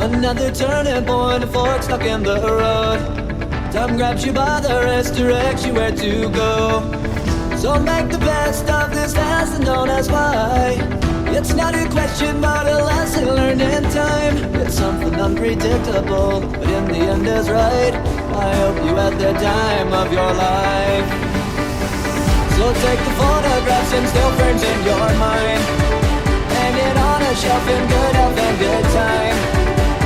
Another turning point, a fork stuck in the road. Time grabs you by the wrist, directs you where to go. So make the best of this task and don't ask why. It's not a question but a lesson learned in time. It's something unpredictable, but in the end is right. I hope you had the time of your life. So take the photographs and still frames in your mind. Hang it on a shelf in good health and good time.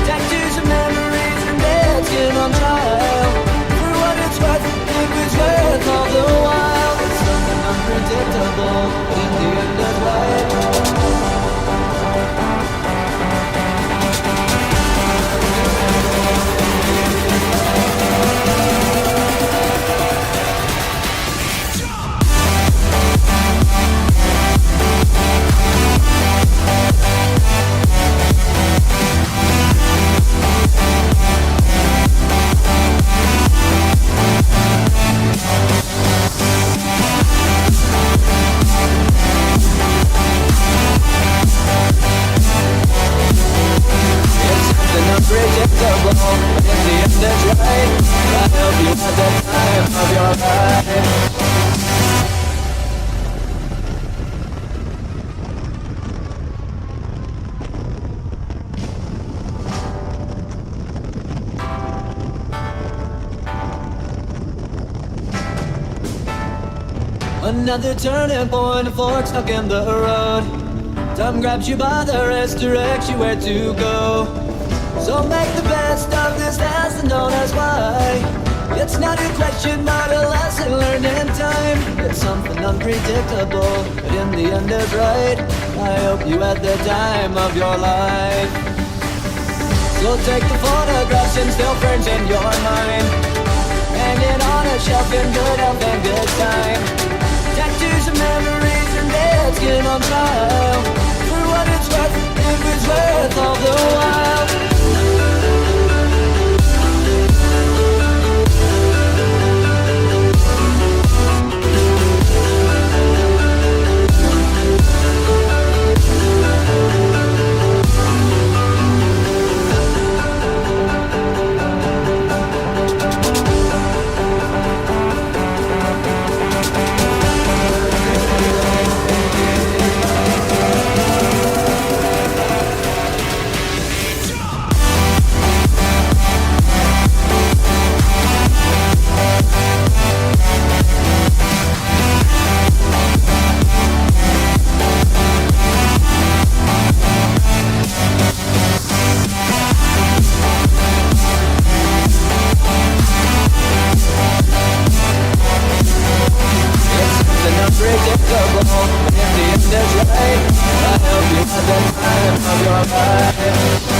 Tattoos of memories and dancing on trial. For what it's worth, it was worth all the while. It's something unpredictable, but in the end is right. Unpredictable, but in the end it's right. I hope you had the time of your life. Another turning point, a fork stuck in the road. Time grabs you by the wrist, directs you where to go. So make the best of this task and don't ask why. It's not a question but a lesson learned in time. It's something unpredictable, but in the end is right. I hope you had the time of your life. So take the photographs and still frames in your mind. Hang it on a shelf in good health and good time. Tattoos of memories and dead skin on trial. For what it's worth, it was worth all the while. Unpredictable, but in the end is right. I hope you had the time of your life.